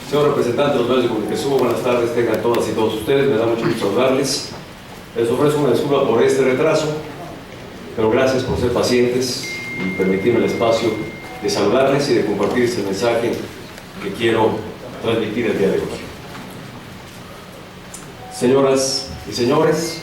Señor representante de los medios de comunicación, buenas tardes, tengan todas y todos ustedes, me da mucho gusto saludarles. Les ofrezco una disculpa por este retraso, pero gracias por ser pacientes y permitirme el espacio de saludarles y de compartir este mensaje que quiero transmitir el día de hoy. Señoras y señores,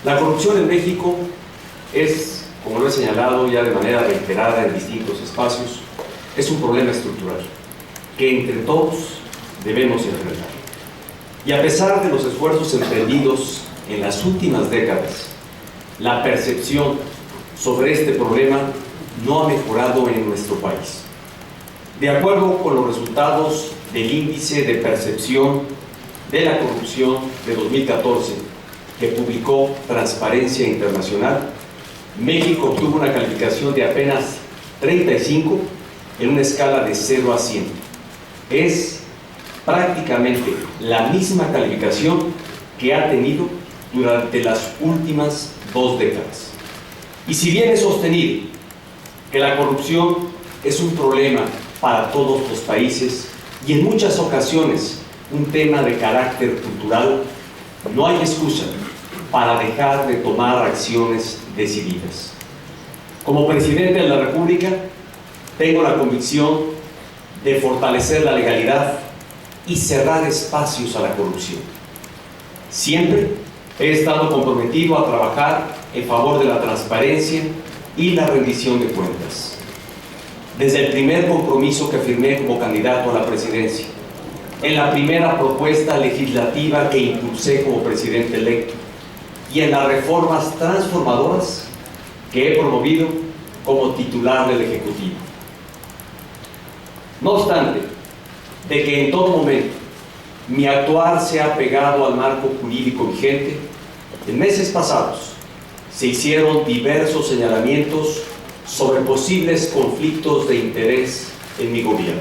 la corrupción en México es, como lo he señalado ya de manera reiterada en distintos espacios, es un problema estructural que entre todos debemos enfrentar. Y a pesar de los esfuerzos emprendidos en las últimas décadas, la percepción sobre este problema no ha mejorado en nuestro país. De acuerdo con los resultados del Índice de Percepción de la Corrupción de 2014, que publicó Transparencia Internacional, México obtuvo una calificación de apenas 35 en una escala de 0 a 100. Es prácticamente la misma calificación que ha tenido durante las últimas 2 décadas. Y si bien es sostenido que la corrupción es un problema para todos los países y en muchas ocasiones un tema de carácter cultural, no hay excusa para dejar de tomar acciones decididas. Como presidente de la República, tengo la convicción de fortalecer la legalidad y cerrar espacios a la corrupción. Siempre he estado comprometido a trabajar en favor de la transparencia y la rendición de cuentas. Desde el primer compromiso que firmé como candidato a la presidencia, en la primera propuesta legislativa que impulsé como presidente electo y en las reformas transformadoras que he promovido como titular del Ejecutivo. No obstante, de que en todo momento mi actuar se ha pegado al marco jurídico vigente, en meses pasados se hicieron diversos señalamientos sobre posibles conflictos de interés en mi gobierno.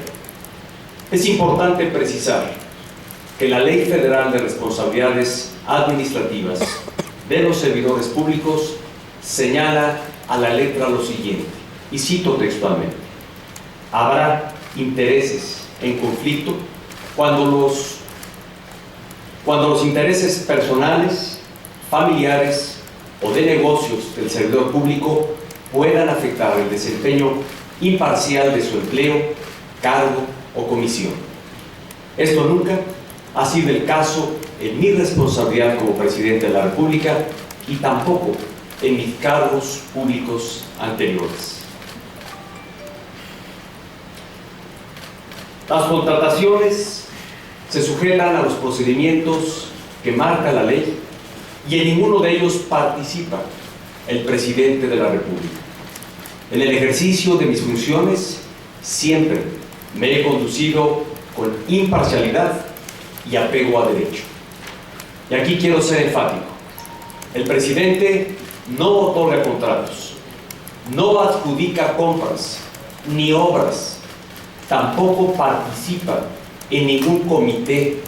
Es importante precisar que la Ley Federal de Responsabilidades Administrativas de los Servidores Públicos señala a la letra lo siguiente, y cito textualmente: habrá intereses en conflicto cuando los intereses personales, familiares o de negocios del servidor público puedan afectar el desempeño imparcial de su empleo, cargo o comisión. Esto nunca ha sido el caso en mi responsabilidad como presidente de la República y tampoco en mis cargos públicos anteriores. Las contrataciones se sujetan a los procedimientos que marca la ley y en ninguno de ellos participa el presidente de la República. En el ejercicio de mis funciones siempre me he conducido con imparcialidad y apego a derecho. Y aquí quiero ser enfático: el presidente no otorga contratos, no adjudica compras ni obras, tampoco participa en ningún comité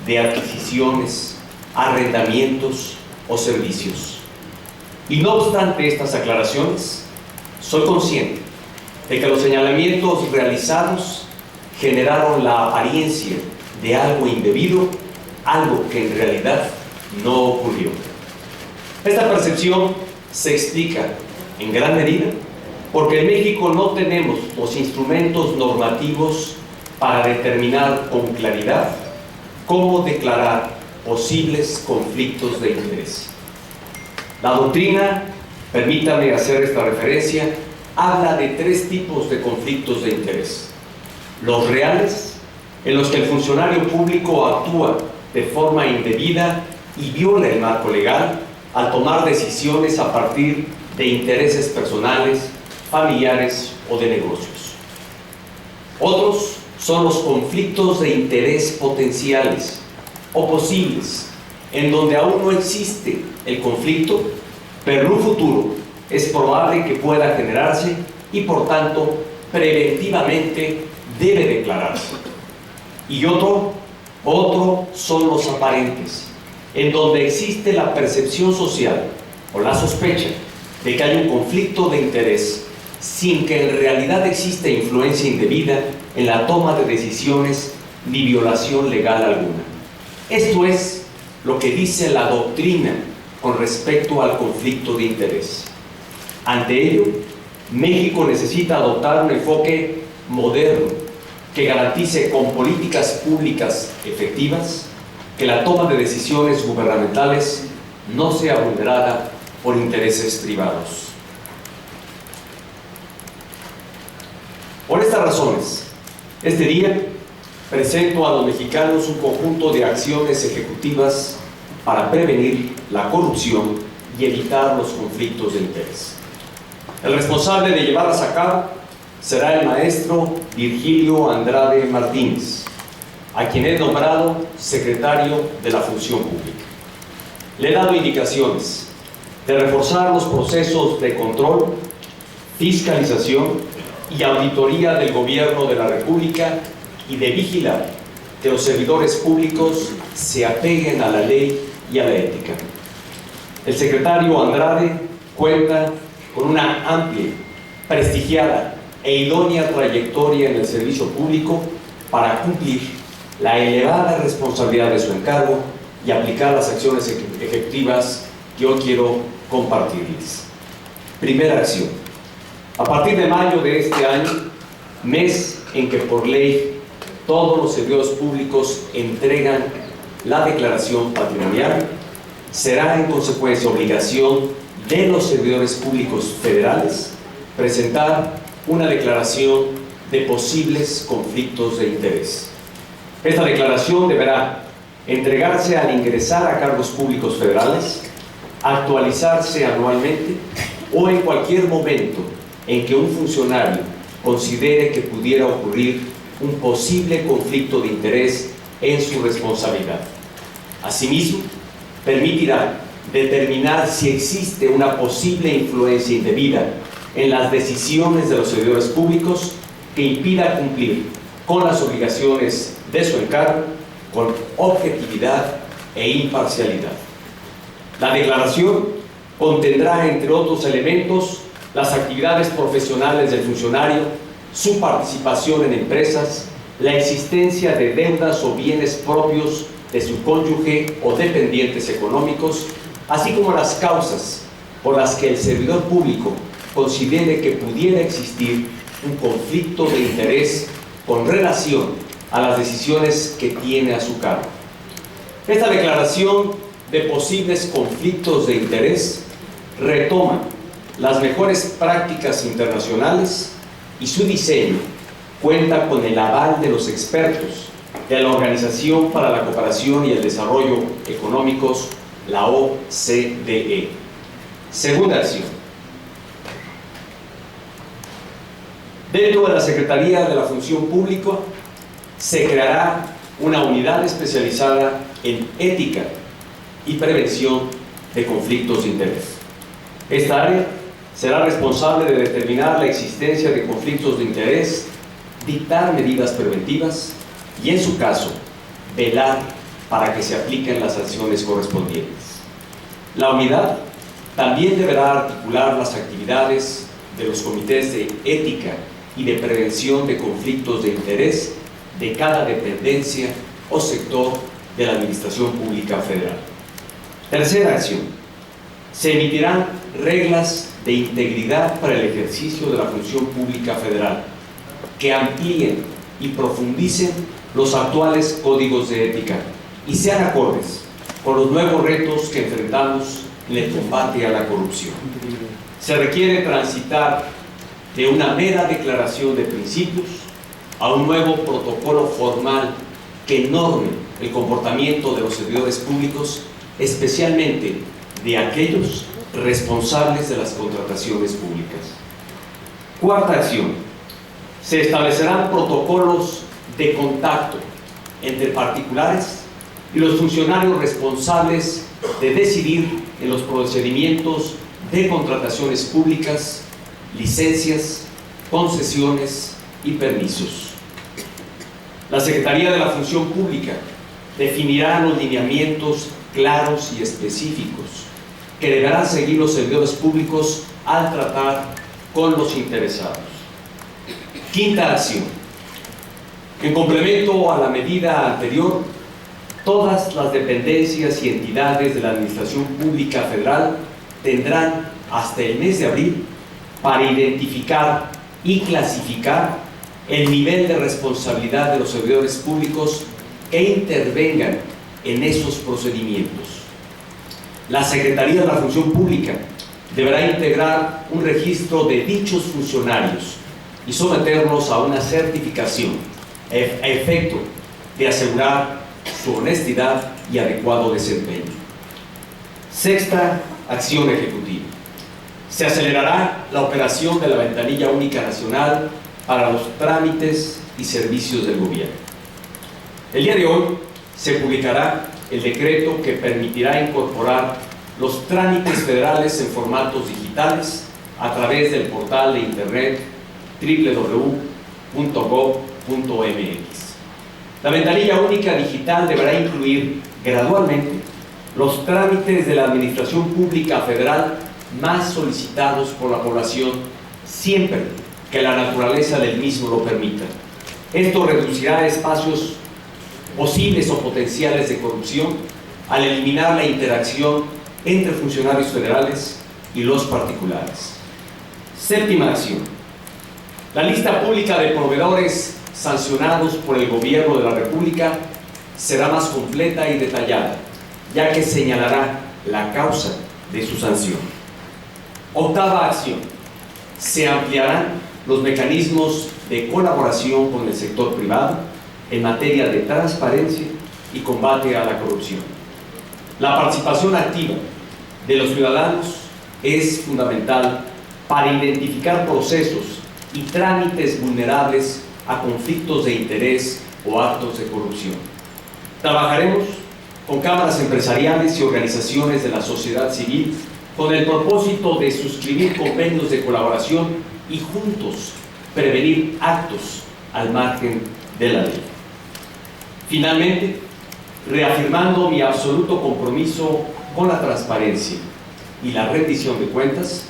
de adquisiciones, arrendamientos o servicios. Y no obstante estas aclaraciones, soy consciente de que los señalamientos realizados generaron la apariencia de algo indebido, algo que en realidad no ocurrió. Esta percepción se explica en gran medida porque en México no tenemos los instrumentos normativos para determinar con claridad cómo declarar posibles conflictos de interés. La doctrina, permítame hacer esta referencia, habla de 3 tipos de conflictos de interés: los reales, en los que el funcionario público actúa de forma indebida y viola el marco legal al tomar decisiones a partir de intereses personales, familiares o de negocios. Otros son los conflictos de interés potenciales o posibles, en donde aún no existe el conflicto, pero en un futuro es probable que pueda generarse y por tanto preventivamente debe declararse. Y otro son los aparentes, en donde existe la percepción social o la sospecha de que hay un conflicto de interés sin que en realidad exista influencia indebida en la toma de decisiones ni violación legal alguna. Esto es lo que dice la doctrina con respecto al conflicto de interés. Ante ello, México necesita adoptar un enfoque moderno que garantice con políticas públicas efectivas que la toma de decisiones gubernamentales no sea vulnerada por intereses privados. Por estas razones, este día presento a los mexicanos un conjunto de acciones ejecutivas para prevenir la corrupción y evitar los conflictos de interés. El responsable de llevarlas a cabo será el maestro Virgilio Andrade Martínez, a quien he nombrado secretario de la Función Pública. Le he dado indicaciones de reforzar los procesos de control, fiscalización y auditoría del Gobierno de la República y de vigilar que los servidores públicos se apeguen a la ley y a la ética. El secretario Andrade cuenta con una amplia, prestigiada e idónea trayectoria en el servicio público para cumplir la elevada responsabilidad de su encargo y aplicar las acciones ejecutivas que hoy quiero compartirles. Primera acción. A partir de mayo de este año, mes en que por ley todos los servidores públicos entregan la declaración patrimonial, será en consecuencia obligación de los servidores públicos federales presentar una declaración de posibles conflictos de interés. Esta declaración deberá entregarse al ingresar a cargos públicos federales, actualizarse anualmente o en cualquier momento en que un funcionario considere que pudiera ocurrir un posible conflicto de interés en su responsabilidad. Asimismo, permitirá determinar si existe una posible influencia indebida en las decisiones de los servidores públicos que impida cumplir con las obligaciones de su encargo con objetividad e imparcialidad. La declaración contendrá, entre otros elementos, las actividades profesionales del funcionario, su participación en empresas, la existencia de deudas o bienes propios de su cónyuge o dependientes económicos, así como las causas por las que el servidor público considere que pudiera existir un conflicto de interés con relación a las decisiones que tiene a su cargo. Esta declaración de posibles conflictos de interés retoma las mejores prácticas internacionales y su diseño cuenta con el aval de los expertos de la Organización para la Cooperación y el Desarrollo Económicos, la OCDE. Segunda acción. Dentro de la Secretaría de la Función Pública se creará una unidad especializada en ética y prevención de conflictos de interés. Esta área será responsable de determinar la existencia de conflictos de interés, dictar medidas preventivas y, en su caso, velar para que se apliquen las sanciones correspondientes. La unidad también deberá articular las actividades de los comités de ética y de prevención de conflictos de interés de cada dependencia o sector de la Administración Pública Federal. Tercera acción. Se emitirán reglas de integridad para el ejercicio de la función pública federal que amplíen y profundicen los actuales códigos de ética y sean acordes con los nuevos retos que enfrentamos en el combate a la corrupción. Se requiere transitar de una mera declaración de principios a un nuevo protocolo formal que norme el comportamiento de los servidores públicos, especialmente de aquellos responsables de las contrataciones públicas. Cuarta acción. Se establecerán protocolos de contacto entre particulares y los funcionarios responsables de decidir en los procedimientos de contrataciones públicas, licencias, concesiones y permisos. La Secretaría de la Función Pública definirá los lineamientos claros y específicos que deberán seguir los servidores públicos al tratar con los interesados. Quinta acción. En complemento a la medida anterior, todas las dependencias y entidades de la Administración Pública Federal tendrán hasta el mes de abril para identificar y clasificar el nivel de responsabilidad de los servidores públicos que intervengan en esos procedimientos. La Secretaría de la Función Pública deberá integrar un registro de dichos funcionarios y someterlos a una certificación a efecto de asegurar su honestidad y adecuado desempeño. Sexta acción ejecutiva. Se acelerará la operación de la Ventanilla Única Nacional para los trámites y servicios del gobierno. El día de hoy se publicará el decreto que permitirá incorporar los trámites federales en formatos digitales a través del portal de internet www.gov.mx. La Ventanilla Única Digital deberá incluir gradualmente los trámites de la Administración Pública Federal más solicitados por la población, siempre que la naturaleza del mismo lo permita. Esto reducirá espacios posibles o potenciales de corrupción al eliminar la interacción entre funcionarios federales y los particulares. Séptima acción. La lista pública de proveedores sancionados por el Gobierno de la República será más completa y detallada, ya que señalará la causa de su sanción. Octava acción. Se ampliarán los mecanismos de colaboración con el sector privado en materia de transparencia y combate a la corrupción. La participación activa de los ciudadanos es fundamental para identificar procesos y trámites vulnerables a conflictos de interés o actos de corrupción. Trabajaremos con cámaras empresariales y organizaciones de la sociedad civil con el propósito de suscribir convenios de colaboración y juntos prevenir actos al margen de la ley. Finalmente, reafirmando mi absoluto compromiso con la transparencia y la rendición de cuentas,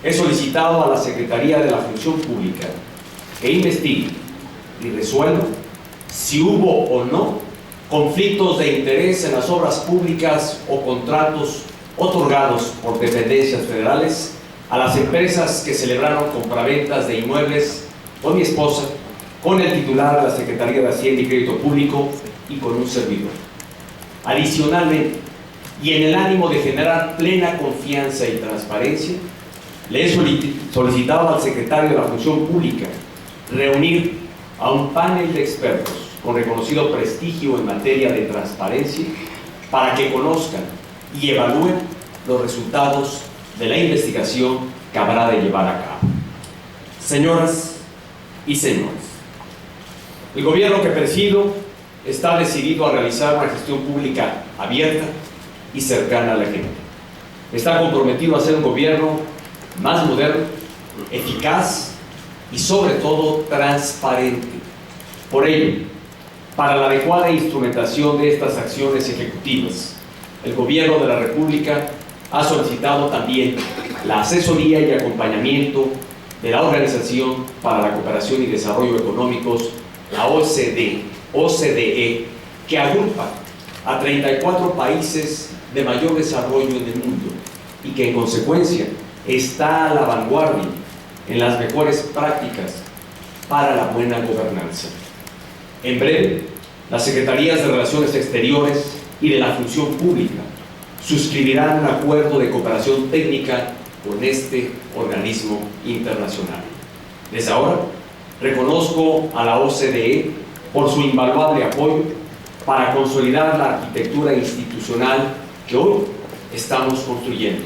he solicitado a la Secretaría de la Función Pública que investigue y resuelva si hubo o no conflictos de interés en las obras públicas o contratos otorgados por dependencias federales a las empresas que celebraron compraventas de inmuebles con mi esposa, con el titular de la Secretaría de Hacienda y Crédito Público y con un servidor. Adicionalmente, y en el ánimo de generar plena confianza y transparencia, le he solicitado al secretario de la Función Pública reunir a un panel de expertos con reconocido prestigio en materia de transparencia para que conozcan y evalúen los resultados de la investigación que habrá de llevar a cabo. Señoras y señores, el gobierno que presido está decidido a realizar una gestión pública abierta y cercana a la gente. Está comprometido a ser un gobierno más moderno, eficaz y sobre todo transparente. Por ello, para la adecuada instrumentación de estas acciones ejecutivas, el Gobierno de la República ha solicitado también la asesoría y acompañamiento de la Organización para la Cooperación y Desarrollo Económicos, la OCDE, que agrupa a 34 países de mayor desarrollo en el mundo y que en consecuencia está a la vanguardia en las mejores prácticas para la buena gobernanza. En breve, las Secretarías de Relaciones Exteriores y de la Función Pública suscribirán un acuerdo de cooperación técnica con este organismo internacional. Desde ahora, reconozco a la OCDE por su invaluable apoyo para consolidar la arquitectura institucional que hoy estamos construyendo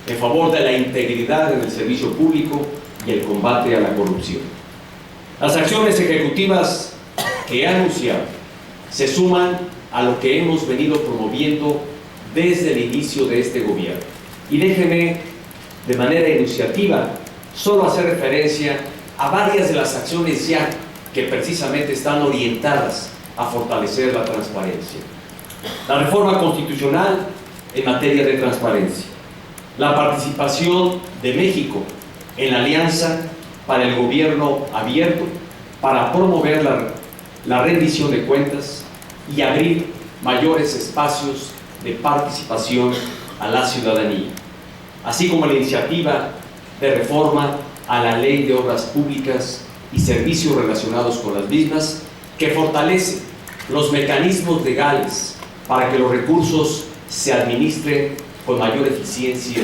en favor de la integridad en el servicio público y el combate a la corrupción. Las acciones ejecutivas que he anunciado se suman a lo que hemos venido promoviendo desde el inicio de este gobierno. Y déjenme, de manera iniciativa, solo hacer referencia a varias de las acciones ya que precisamente están orientadas a fortalecer la transparencia. La reforma constitucional en materia de transparencia, la participación de México en la Alianza para el Gobierno Abierto, para promover la rendición de cuentas y abrir mayores espacios de participación a la ciudadanía, así como la iniciativa de reforma a la Ley de Obras Públicas y servicios relacionados con las mismas, que fortalece los mecanismos legales para que los recursos se administren con mayor eficiencia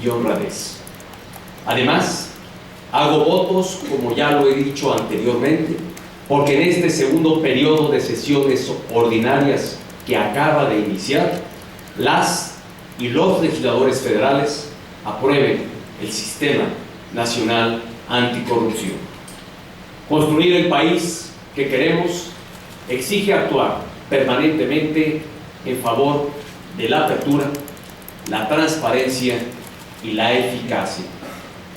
y honradez. Además, hago votos, como ya lo he dicho anteriormente, porque en este segundo periodo de sesiones ordinarias que acaba de iniciar, las y los legisladores federales aprueben el Sistema Nacional Anticorrupción. Construir el país que queremos exige actuar permanentemente en favor de la apertura, la transparencia y la eficacia.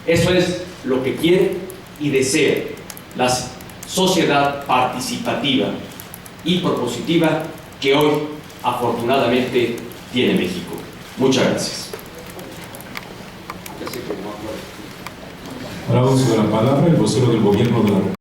Eso es lo que quiere y desea la sociedad participativa y propositiva que hoy, afortunadamente, tiene México. Muchas gracias. Ahora vamos a la palabra el vocero del Gobierno de la República.